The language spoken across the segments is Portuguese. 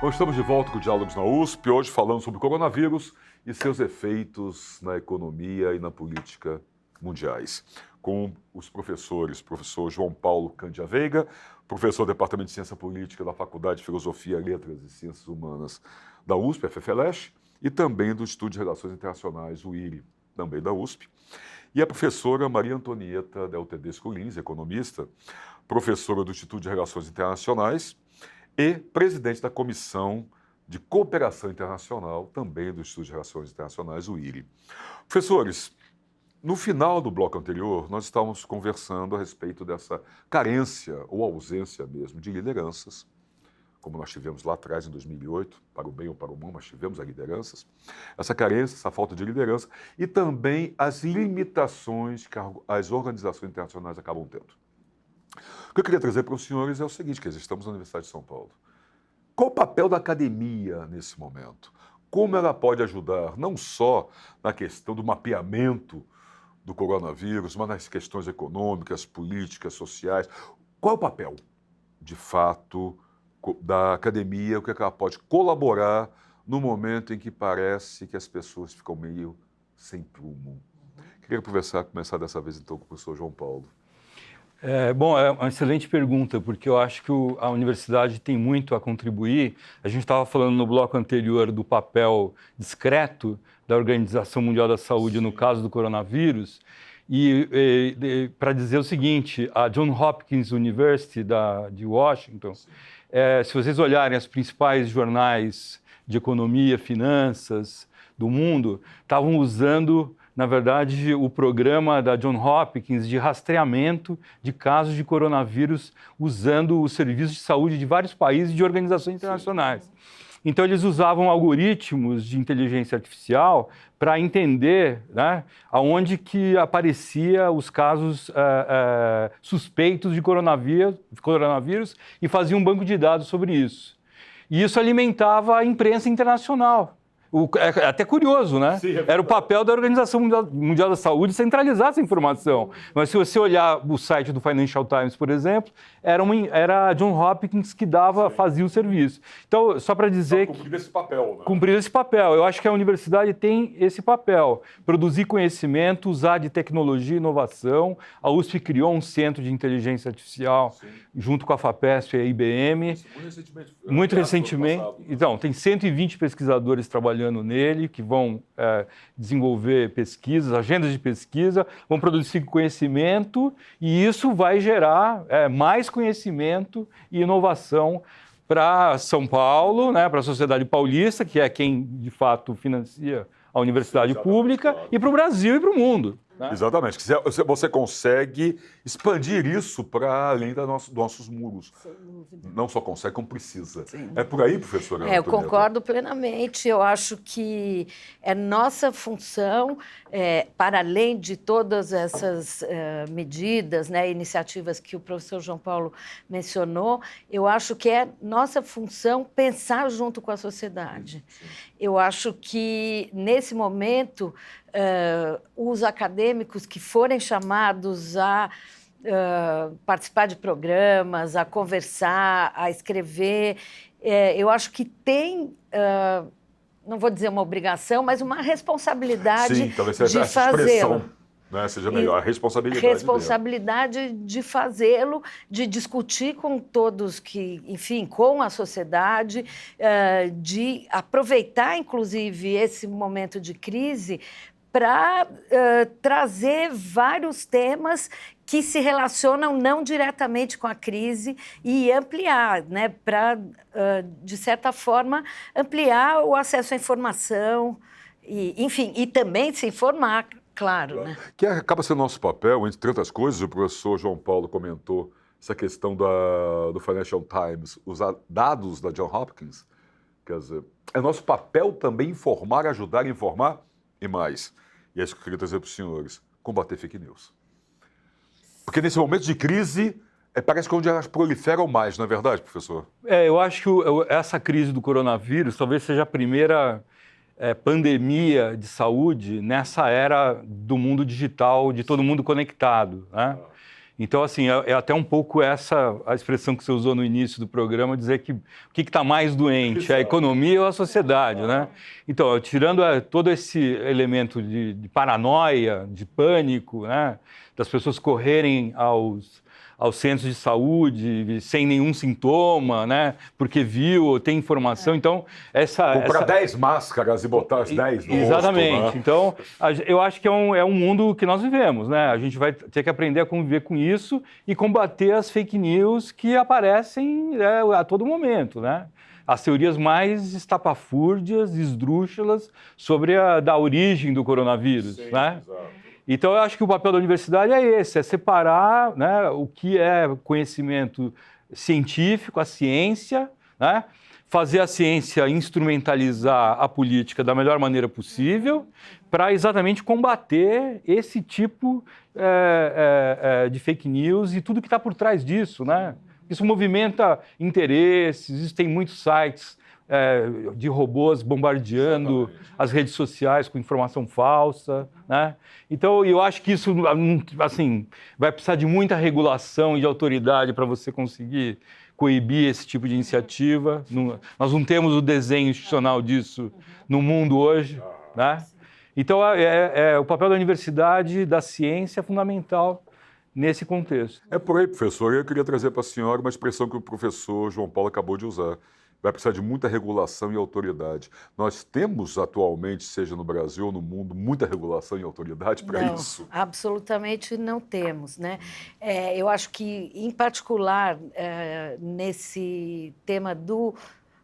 Bom, estamos de volta com o Diálogos na USP, hoje falando sobre o coronavírus e seus efeitos na economia e na política mundiais. Com os professores, professor João Paulo Cândia Veiga, professor do Departamento de Ciência Política da Faculdade de Filosofia, Letras e Ciências Humanas da USP, FFLESH, e também do Instituto de Relações Internacionais, o IRI, também da USP. E a professora Maria Antonieta Del Tedesco Lins, economista, professora do Instituto de Relações Internacionais e presidente da Comissão de Cooperação Internacional, também do Instituto de Relações Internacionais, o IRI. Professores, no final do bloco anterior, nós estávamos conversando a respeito dessa carência ou ausência mesmo de lideranças, como nós tivemos lá atrás, em 2008, para o bem ou para o mal, nós tivemos as lideranças, essa carência, essa falta de liderança e também as limitações que as organizações internacionais acabam tendo. O que eu queria trazer para os senhores é o seguinte, que estamos na Universidade de São Paulo. Qual o papel da academia nesse momento? Como ela pode ajudar, não só na questão do mapeamento do coronavírus, mas nas questões econômicas, políticas, sociais? Qual é o papel, de fato, da academia? O que ela pode colaborar no momento em que parece que as pessoas ficam meio sem prumo? Queria começar dessa vez, então, com o professor João Paulo. É uma excelente pergunta, porque eu acho que a universidade tem muito a contribuir. A gente estava falando no bloco anterior do papel discreto da Organização Mundial da Saúde no caso do coronavírus, e para dizer o seguinte, a Johns Hopkins University de Washington, se vocês olharem os principais jornais de economia, finanças do mundo, estavam usando, na verdade, o programa da Johns Hopkins de rastreamento de casos de coronavírus usando os serviços de saúde de vários países e de organizações internacionais. Então, eles usavam algoritmos de inteligência artificial para entender, né, aonde que aparecia os casos suspeitos de coronavírus e faziam um banco de dados sobre isso. E isso alimentava a imprensa internacional. É até curioso, né? Sim, era o papel da Organização Mundial da Saúde centralizar essa informação. Mas se você olhar o site do Financial Times, por exemplo, era a Johns Hopkins que fazia o serviço. Então, só para dizer cumprir esse papel, né? Cumprir esse papel. Eu acho que a universidade tem esse papel. Produzir conhecimento, usar de tecnologia e inovação. A USP criou um centro de inteligência artificial, sim, junto com a FAPESP e a IBM. Muito recentemente. Então, tem 120 pesquisadores trabalhando nele, que vão desenvolver pesquisas, agendas de pesquisa, vão produzir conhecimento, e isso vai gerar mais conhecimento e inovação para São Paulo, né, para a sociedade paulista, que é quem, de fato, financia a universidade pública, claro, e para o Brasil e para o mundo. Né? Exatamente. Você consegue expandir isso para além dos nossos muros. Não só consegue, como precisa. Sim. É por aí, professora? Eu concordo plenamente. Eu acho que é nossa função, para além de todas essas medidas, né, iniciativas que o professor João Paulo mencionou, eu acho que é nossa função pensar junto com a sociedade. Sim. Eu acho que, nesse momento, os acadêmicos que forem chamados a participar de programas, a conversar, a escrever, eu acho que tem, não vou dizer uma obrigação, mas uma responsabilidade, sim, talvez seja de fazê-lo. Né, seja melhor, a responsabilidade de fazê-lo, de discutir com todos com a sociedade, de aproveitar, inclusive, esse momento de crise para trazer vários temas que se relacionam não diretamente com a crise e ampliar, né, para, de certa forma, ampliar o acesso à informação, e também se informar, claro. Né? Que acaba sendo nosso papel, entre tantas coisas, o professor João Paulo comentou essa questão do Financial Times, os dados da Johns Hopkins, quer dizer, é nosso papel também informar, ajudar a informar e mais. E é isso que eu queria trazer para os senhores, combater fake news. Porque nesse momento de crise, parece que é onde elas proliferam mais, não é verdade, professor? Eu acho que essa crise do coronavírus talvez seja a primeira pandemia de saúde nessa era do mundo digital, de todo mundo conectado, né? Então, assim, é até um pouco essa a expressão que você usou no início do programa, dizer que o que está mais doente, a economia ou a sociedade, né? Então, tirando todo esse elemento de paranoia, de pânico, né? Das pessoas correrem aos centros de saúde sem nenhum sintoma, né? Porque viu ou tem informação. Então, comprar 10 máscaras e botar as 10 no exatamente. rosto, né? Então, eu acho que é um mundo que nós vivemos, né? A gente vai ter que aprender a conviver com isso e combater as fake news que aparecem a todo momento, né? As teorias mais estapafúrdias, esdrúxulas sobre da origem do coronavírus, Sim, né? exato. Então, eu acho que o papel da universidade é esse, é separar, né, o que é conhecimento científico, a ciência, né, fazer a ciência instrumentalizar a política da melhor maneira possível para exatamente combater esse tipo de fake news e tudo que está por trás disso, né? Isso movimenta interesses, existem muitos sites de robôs bombardeando as redes sociais com informação falsa, né? Então, eu acho que isso, assim, vai precisar de muita regulação e de autoridade para você conseguir coibir esse tipo de iniciativa. Nós não temos o desenho institucional disso no mundo hoje, né? Então, o papel da universidade, da ciência é fundamental nesse contexto. É por aí, professor. Eu queria trazer para a senhora uma expressão que o professor João Paulo acabou de usar. Vai precisar de muita regulação e autoridade. Nós temos atualmente, seja no Brasil ou no mundo, muita regulação e autoridade para isso? Não, absolutamente não temos, né? Eu acho que, em particular, nesse tema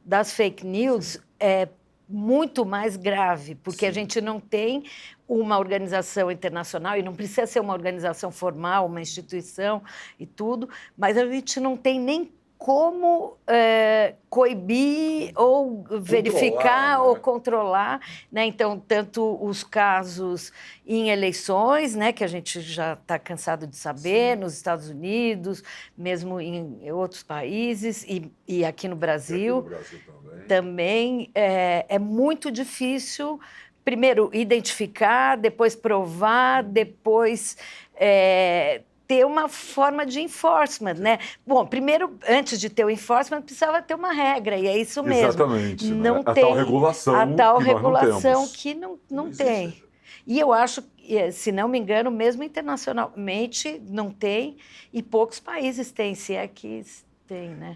das fake news, é muito mais grave, porque a gente não tem uma organização internacional, e não precisa ser uma organização formal, uma instituição e tudo, mas a gente não tem nem como coibir ou verificar, né? Ou controlar, né? Então, tanto os casos em eleições, né, que a gente já está cansado de saber, nos Estados Unidos, mesmo em outros países, e aqui no Brasil, também é muito difícil, primeiro, identificar, depois provar, depois ter uma forma de enforcement, né? Bom, primeiro, antes de ter o enforcement, precisava ter uma regra, e é isso mesmo. Exatamente. Não né? tem a tal regulação que não tem. E eu acho, se não me engano, mesmo internacionalmente, não tem, e poucos países têm, se é que tem, né?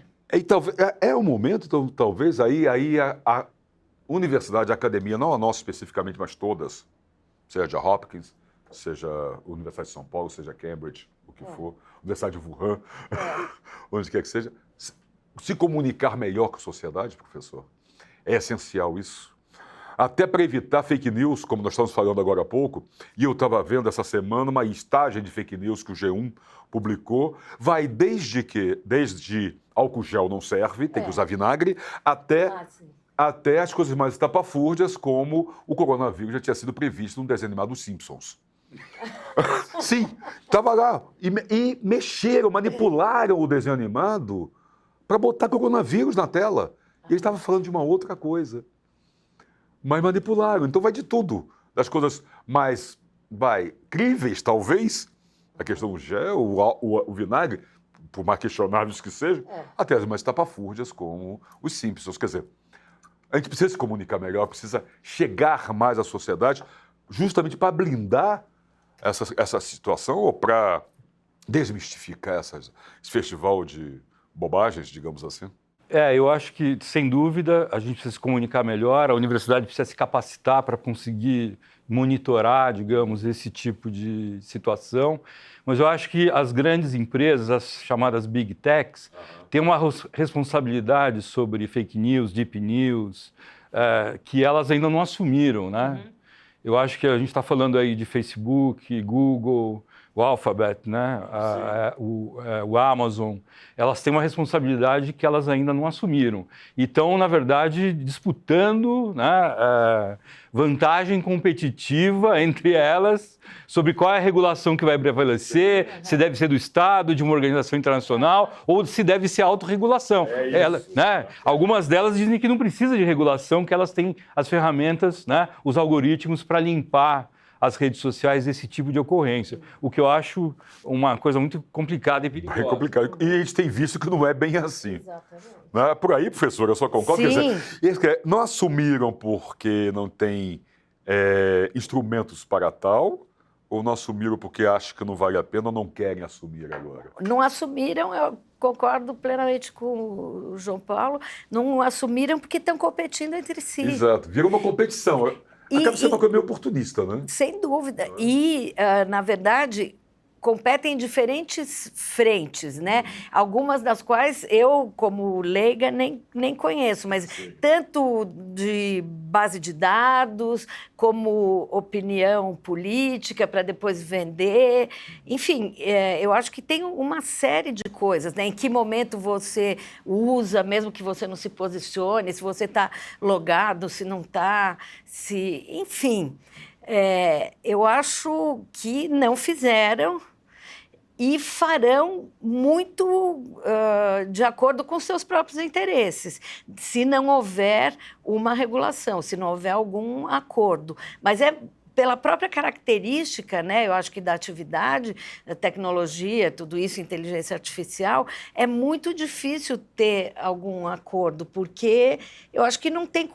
É o momento, então, talvez, aí a universidade, a academia, não a nossa especificamente, mas todas, seja Hopkins, seja a Universidade de São Paulo, seja Cambridge, o que for, Universidade de Wuhan, onde quer que seja, se comunicar melhor com a sociedade, professor, é essencial isso. Até para evitar fake news, como nós estamos falando agora há pouco, e eu estava vendo essa semana uma listagem de fake news que o G1 publicou, vai desde álcool gel não serve, tem que usar vinagre, até as coisas mais estapafúrdias, como o coronavírus já tinha sido previsto no desenho animado dos Simpsons. Sim, estava lá. E mexeram, manipularam o desenho animado para botar coronavírus na tela. E ele estava falando de uma outra coisa. Mas manipularam. Então vai de tudo. Das coisas mais, críveis, talvez, a questão do gel, o vinagre, por mais questionáveis que sejam, até as mais estapafúrdias, como os Simpsons. Quer dizer, a gente precisa se comunicar melhor, precisa chegar mais à sociedade, justamente para blindar essa situação ou para desmistificar esse festival de bobagens, digamos assim? Eu acho que, sem dúvida, a gente precisa se comunicar melhor, a universidade precisa se capacitar para conseguir monitorar, digamos, esse tipo de situação. Mas eu acho que as grandes empresas, as chamadas Big Techs, têm uma responsabilidade sobre fake news, deep news, que elas ainda não assumiram, né? Eu acho que a gente está falando aí de Facebook, Google, o Alphabet, né? O Amazon, elas têm uma responsabilidade que elas ainda não assumiram. E estão, na verdade, disputando, né, vantagem competitiva entre elas sobre qual é a regulação que vai prevalecer, se deve ser do Estado, de uma organização internacional, ou se deve ser autorregulação. Né? Algumas delas dizem que não precisa de regulação, que elas têm as ferramentas, né, os algoritmos para limpar as redes sociais esse tipo de ocorrência, o que eu acho uma coisa muito complicada e perigosa. É complicado. E a gente tem visto que não é bem assim. Exatamente. Né? Por aí, professora, eu só concordo. Sim. Quer dizer, eles não assumiram porque não tem instrumentos para tal, ou não assumiram porque acham que não vale a pena ou não querem assumir agora? Não assumiram, eu concordo plenamente com o João Paulo, não assumiram porque estão competindo entre si. Exato, vira uma competição. Acaba sendo uma coisa meio oportunista, né? Sem dúvida. E, na verdade, competem em diferentes frentes, né? Algumas das quais eu, como leiga, nem conheço, mas tanto de base de dados, como opinião política para depois vender. Enfim, eu acho que tem uma série de coisas, né? Em que momento você usa, mesmo que você não se posicione, se você está logado, se não está, se... Enfim, eu acho que não fizeram e farão muito de acordo com seus próprios interesses, se não houver uma regulação, se não houver algum acordo. Mas pela própria característica, né, eu acho que da atividade, da tecnologia, tudo isso, inteligência artificial, é muito difícil ter algum acordo, porque eu acho que não tem...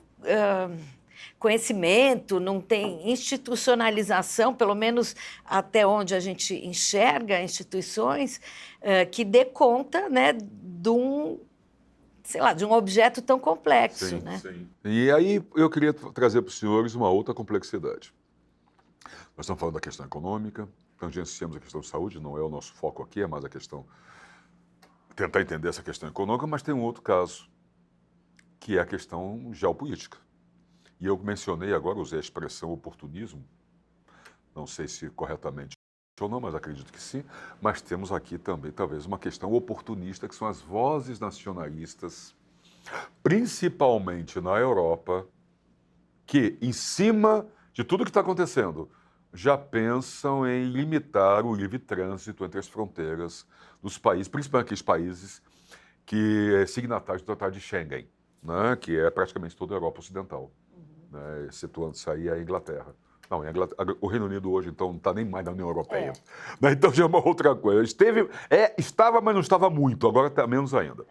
conhecimento, não tem institucionalização, pelo menos até onde a gente enxerga instituições, que dê conta, né, de um objeto tão complexo. Sim, né? sim. E aí eu queria trazer para os senhores uma outra complexidade. Nós estamos falando da questão econômica, tangenciamos a questão de saúde, não é o nosso foco aqui, é mais a questão... tentar entender essa questão econômica, mas tem um outro caso, que é a questão geopolítica. E eu mencionei agora, usei a expressão oportunismo, não sei se corretamente ou não, mas acredito que sim, mas temos aqui também, talvez, uma questão oportunista, que são as vozes nacionalistas, principalmente na Europa, que, em cima de tudo que está acontecendo, já pensam em limitar o livre trânsito entre as fronteiras dos países, principalmente aqueles países que é signatários do Tratado de Schengen, né, que é praticamente toda a Europa Ocidental. Né, excetuando-se aí a Inglaterra. Não, o Reino Unido hoje, então, não está nem mais na União Europeia. Né, então, já é uma outra coisa. Estava, mas não estava muito, agora está menos ainda.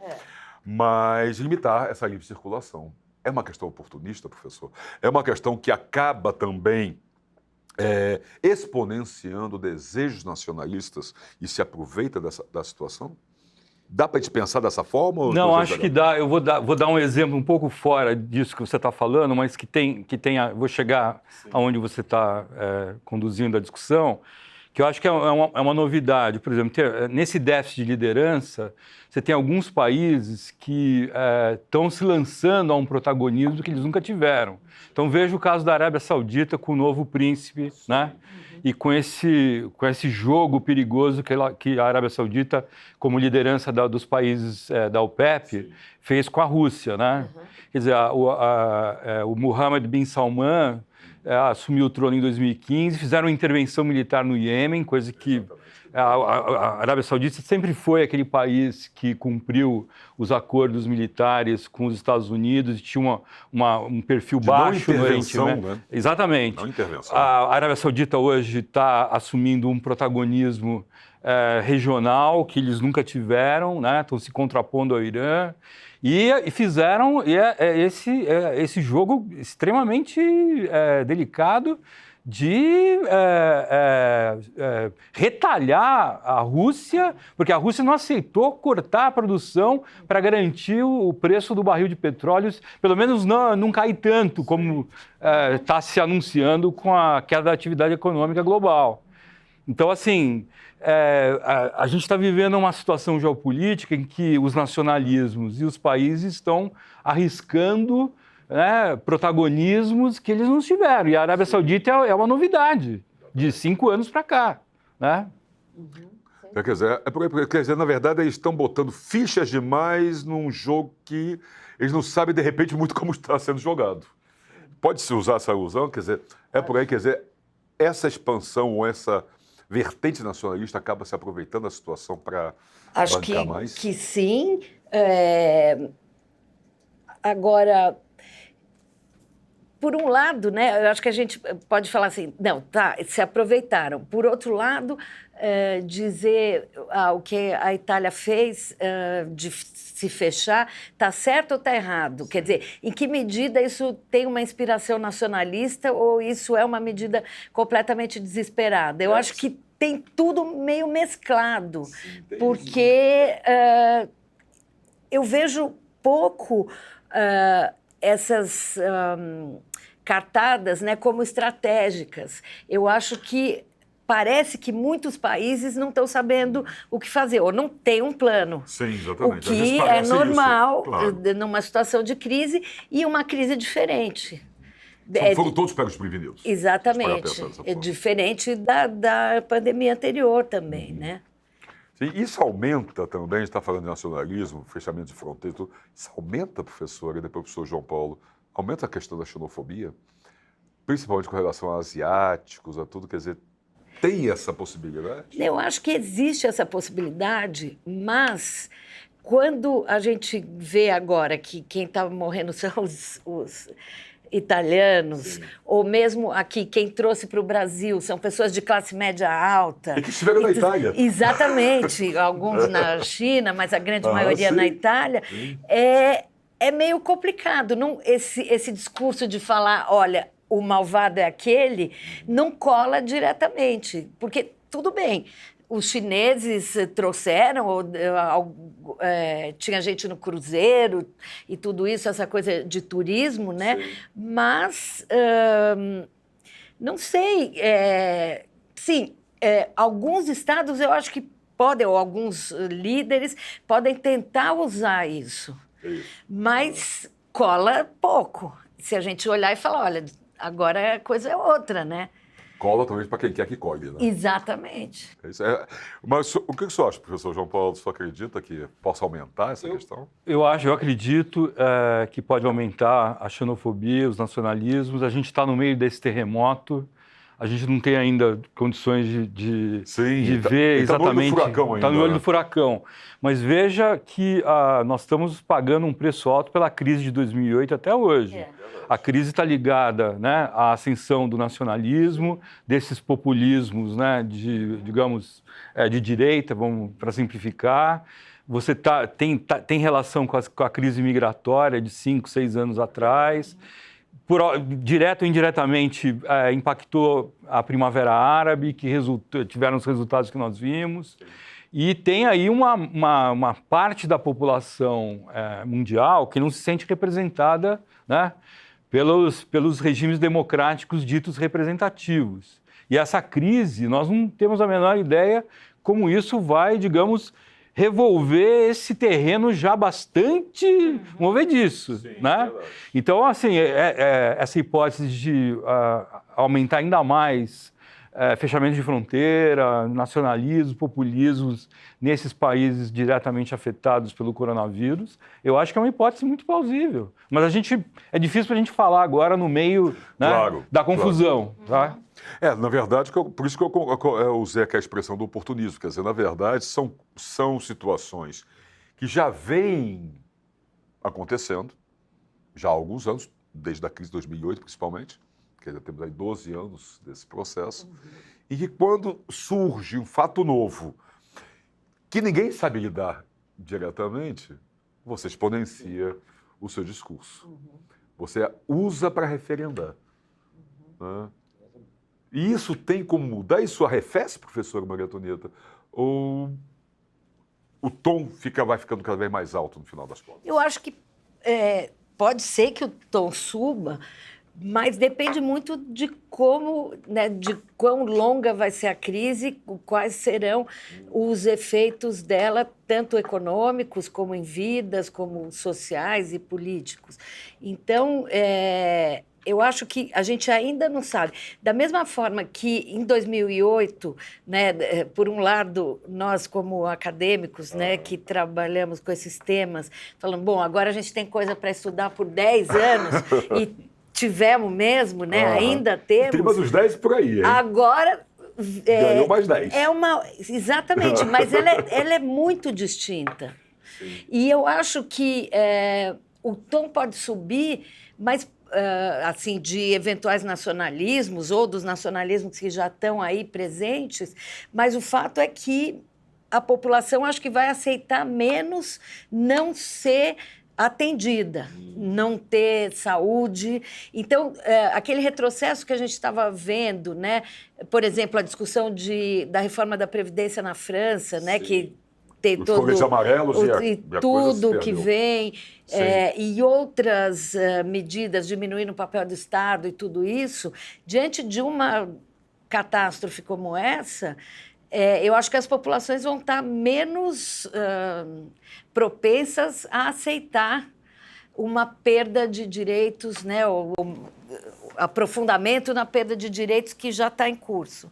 Mas limitar essa livre circulação. É uma questão oportunista, professor? É uma questão que acaba também exponenciando desejos nacionalistas e se aproveita da situação? Dá para te pensar dessa forma? Ou não, acho que dá. Eu vou dar um exemplo um pouco fora disso que você está falando, mas vou chegar aonde você está conduzindo a discussão, que eu acho que é uma novidade. Por exemplo, nesse déficit de liderança, você tem alguns países que estão se lançando a um protagonismo que eles nunca tiveram. Então, veja o caso da Arábia Saudita com o novo príncipe, né? E com esse jogo perigoso que a Arábia Saudita, como liderança dos países da OPEP, fez com a Rússia, né? Quer dizer, o Mohammed bin Salman assumiu o trono em 2015, fizeram uma intervenção militar no Iêmen, coisa que a Arábia Saudita sempre foi aquele país que cumpriu os acordos militares com os Estados Unidos e tinha um perfil baixo no Oriente Médio. Né? Exatamente. Não intervenção. A Arábia Saudita hoje está assumindo um protagonismo regional que eles nunca tiveram, né? Estão se contrapondo ao Irã. E fizeram esse jogo extremamente delicado de retalhar a Rússia, porque a Rússia não aceitou cortar a produção para garantir o preço do barril de petróleo, pelo menos não cair tanto como está se anunciando com a queda da atividade econômica global. Então, assim, a gente está vivendo uma situação geopolítica em que os nacionalismos e os países estão arriscando protagonismos que eles não tiveram. E a Arábia Saudita é uma novidade, de 5 anos para cá. Né? Quer dizer, na verdade, eles estão botando fichas demais num jogo que eles não sabem, de repente, muito como está sendo jogado. Pode-se usar essa ilusão? Quer dizer, por aí, quer dizer, essa expansão ou essa vertente nacionalista acaba se aproveitando da situação para bancar mais? Acho que sim. Agora, por um lado, né, eu acho que a gente pode falar assim, não, tá, se aproveitaram. Por outro lado, dizer o que a Itália fez de se fechar, está certo ou está errado? Quer dizer, em que medida isso tem uma inspiração nacionalista ou isso é uma medida completamente desesperada? Eu acho que tem tudo meio mesclado, porque eu vejo pouco essas cartadas, né, como estratégicas. Eu acho que parece que muitos países não estão sabendo o que fazer, ou não têm um plano. Sim, exatamente. O que é normal claro. Numa situação de crise e uma crise diferente. Foram todos pegos desprevenidos. Exatamente. É diferente da pandemia anterior também, né? Sim, isso aumenta também, a gente está falando de nacionalismo, fechamento de fronteiras, isso aumenta, professor, e depois o professor João Paulo, aumenta a questão da xenofobia, principalmente com relação a asiáticos, a tudo, quer dizer, tem essa possibilidade? Eu acho que existe essa possibilidade, mas quando a gente vê agora que quem está morrendo são os italianos, sim, ou mesmo aqui, quem trouxe para o Brasil são pessoas de classe média alta. E que estiveram na Itália. Exatamente, alguns na China, mas a grande maioria sim, na Itália. Sim. É meio complicado. Esse discurso de falar, olha, o malvado é aquele, não cola diretamente, porque tudo bem. Os chineses trouxeram, tinha gente no cruzeiro e tudo isso, essa coisa de turismo, né? Sim. Mas, não sei, alguns estados eu acho que podem, ou alguns líderes podem tentar usar isso, mas cola pouco. Se a gente olhar e falar, olha, agora a coisa é outra, né? Cola também para quem quer que colhe, né? Exatamente. Mas o que você acha, professor João Paulo? Você acredita que possa aumentar essa questão? Eu acredito que pode aumentar a xenofobia, os nacionalismos. A gente está no meio desse terremoto. A gente não tem ainda condições de ver exatamente. Está no olho do furacão ainda. Está no olho do furacão. Mas veja que nós estamos pagando um preço alto pela crise de 2008 até hoje. A crise está ligada, né, à ascensão do nacionalismo, desses populismos, né, de direita, vamos para simplificar. Você tem relação com a crise migratória de 5, 6 anos atrás. Direto ou indiretamente, impactou a Primavera Árabe, que tiveram os resultados que nós vimos. E tem aí uma parte da população mundial que não se sente representada, né, pelos regimes democráticos ditos representativos. E essa crise, nós não temos a menor ideia como isso vai, digamos, revolver esse terreno já bastante movediço, sim, né? Então, assim, essa hipótese de aumentar ainda mais fechamento de fronteira, nacionalismo, populismos nesses países diretamente afetados pelo coronavírus, eu acho que é uma hipótese muito plausível. Mas é difícil para a gente falar agora no meio, né, da confusão. Claro. Tá? Na verdade, por isso que eu usei aqui a expressão do oportunismo. Quer dizer, na verdade, são situações que já vêm acontecendo já há alguns anos, desde a crise de 2008, principalmente, que já temos aí 12 anos desse processo, e que quando surge um fato novo que ninguém sabe lidar diretamente, você exponencia o seu discurso. Você usa para referendar. Né? E isso tem como mudar? Isso arrefece, professora Maria Antonieta? Ou o tom vai ficando cada vez mais alto no final das contas? Eu acho que pode ser que o tom suba, mas depende muito de como, né, de quão longa vai ser a crise, quais serão os efeitos dela, tanto econômicos, como em vidas, como sociais e políticos. Então, eu acho que a gente ainda não sabe. Da mesma forma que em 2008, né, por um lado, nós como acadêmicos, né, que trabalhamos com esses temas, falando, bom, agora a gente tem coisa para estudar por 10 anos e tivemos mesmo, né? Ainda temos. Tem mais uns 10 por aí, hein? Agora... ganhou mais 10. Exatamente, mas ela é muito distinta. Sim. E eu acho que o tom pode subir, mas assim, de eventuais nacionalismos ou dos nacionalismos que já estão aí presentes, mas o fato é que a população acho que vai aceitar menos não ser atendida, não ter saúde. Então, aquele retrocesso que a gente estava vendo, né? Por exemplo, a discussão da reforma da Previdência na França, né? Que tem os todo coletes amarelos e tudo que vem, e outras medidas diminuindo o papel do Estado e tudo isso, diante de uma catástrofe como essa, eu acho que as populações vão estar menos propensas a aceitar uma perda de direitos, né, ou aprofundamento na perda de direitos que já está em curso.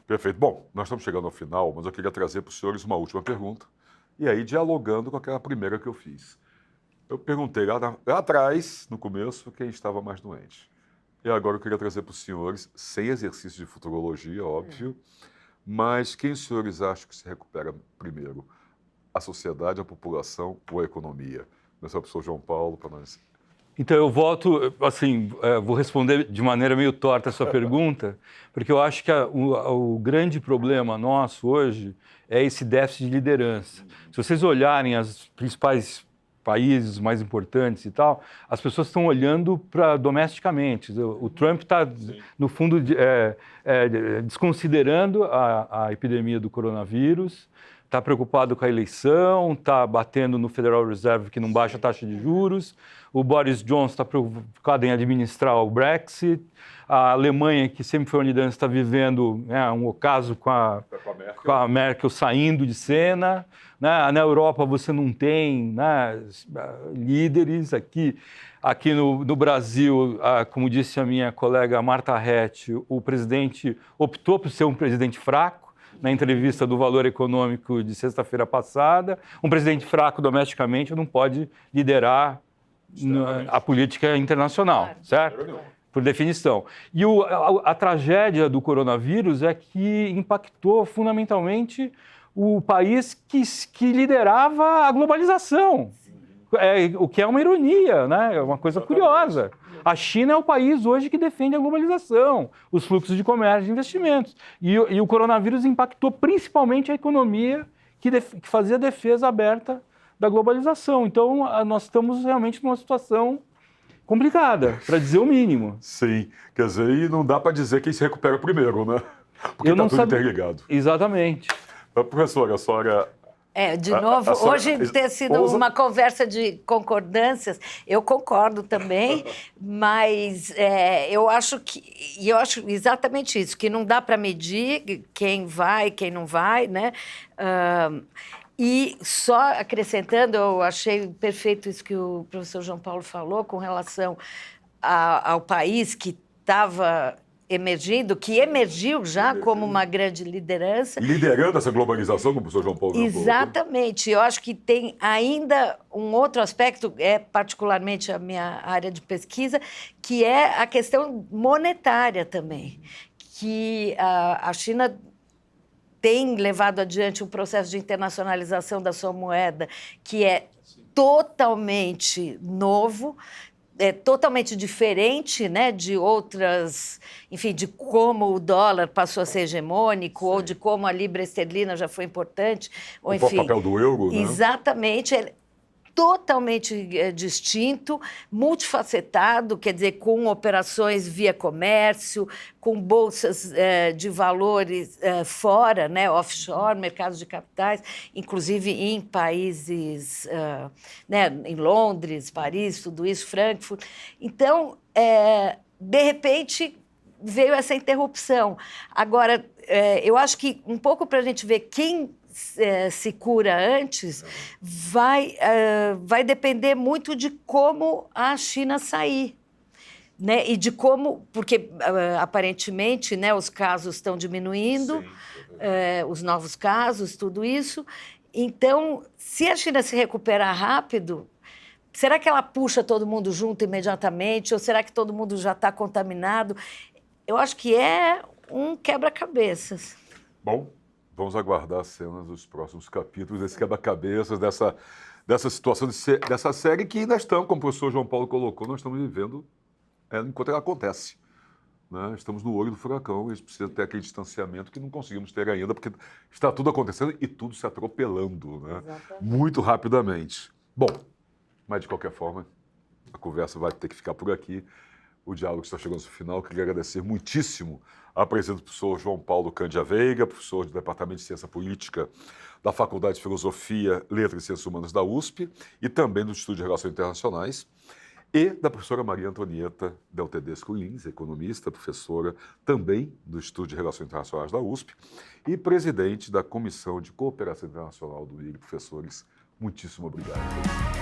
Perfeito. Bom, nós estamos chegando ao final, mas eu queria trazer para os senhores uma última pergunta, e aí dialogando com aquela primeira que eu fiz. Eu perguntei lá atrás, no começo, quem estava mais doente. E agora eu queria trazer para os senhores, sem exercício de futurologia, óbvio, mas quem os senhores acham que se recupera primeiro? A sociedade, a população ou a economia? Começar para o professor João Paulo, para nós. Então, eu volto, assim, vou responder de maneira meio torta a sua pergunta, porque eu acho que o grande problema nosso hoje é esse déficit de liderança. Se vocês olharem as principais países mais importantes e tal, as pessoas estão olhando para domesticamente. O Trump está, no fundo, desconsiderando a epidemia do coronavírus, está preocupado com a eleição, está batendo no Federal Reserve que não baixa a taxa de juros, o Boris Johnson está preocupado em administrar o Brexit, a Alemanha, que sempre foi uma liderança, está vivendo um ocaso com a Merkel saindo de cena. Na Europa você não tem, né, líderes. Aqui no Brasil, como disse a minha colega Marta Retti, o presidente optou por ser um presidente fraco, na entrevista do Valor Econômico de sexta-feira passada. Um presidente fraco domesticamente não pode liderar a política internacional, certo? Por definição. E a tragédia do coronavírus é que impactou fundamentalmente o país que liderava a globalização, o que é uma ironia, né? É uma coisa curiosa. A China é o país hoje que defende a globalização, os fluxos de comércio e investimentos. E o coronavírus impactou principalmente a economia que fazia a defesa aberta da globalização. Então, nós estamos realmente numa situação complicada, para dizer o mínimo. Sim, quer dizer, e não dá para dizer quem se recupera primeiro, né? Porque está tudo interligado. Exatamente. Professora, a senhora... De novo, hoje ter sido uma conversa de concordâncias, eu concordo também, mas eu acho exatamente isso, que não dá para medir quem vai, quem não vai, né? E só acrescentando, eu achei perfeito isso que o professor João Paulo falou com relação ao país que estava emergindo, que emergiu já como uma grande liderança. Liderando essa globalização, como o professor João Paulo falou. Exatamente. Eu acho que tem ainda um outro aspecto, particularmente a minha área de pesquisa, que é a questão monetária também, que a China tem levado adiante um processo de internacionalização da sua moeda que é totalmente novo, totalmente diferente, né, de outras, enfim, de como o dólar passou a ser hegemônico, ou de como a libra esterlina já foi importante. Ou, enfim, o papel do euro, né? Exatamente. Totalmente distinto, multifacetado, quer dizer, com operações via comércio, com bolsas de valores fora, né, offshore, mercados de capitais, inclusive em países, né, em Londres, Paris, tudo isso, Frankfurt. Então, de repente, veio essa interrupção. Agora, eu acho que um pouco para a gente ver quem se cura antes, vai depender muito de como a China sair, né? E de como, porque aparentemente, né, os casos estão diminuindo, os novos casos, tudo isso. Então, se a China se recuperar rápido, será que ela puxa todo mundo junto imediatamente? Ou será que todo mundo já está contaminado? Eu acho que é um quebra-cabeças. Bom, vamos aguardar as cenas dos próximos capítulos, desse quebra-cabeças, dessa situação, dessa série que nós estamos, como o professor João Paulo colocou, nós estamos vivendo enquanto ela acontece. Né? Estamos no olho do furacão e a gente precisa ter aquele distanciamento que não conseguimos ter ainda, porque está tudo acontecendo e tudo se atropelando, né? Muito rapidamente. Bom, mas de qualquer forma, a conversa vai ter que ficar por aqui. O diálogo está chegando ao seu final. Queria agradecer muitíssimo a presença do professor João Paulo Cândia Veiga, professor do Departamento de Ciência Política da Faculdade de Filosofia, Letras e Ciências Humanas da USP e também do Instituto de Relações Internacionais, e da professora Maria Antonieta Del Tedesco Lins, economista, professora também do Instituto de Relações Internacionais da USP e presidente da Comissão de Cooperação Internacional do IGRE. Professores, muitíssimo obrigado.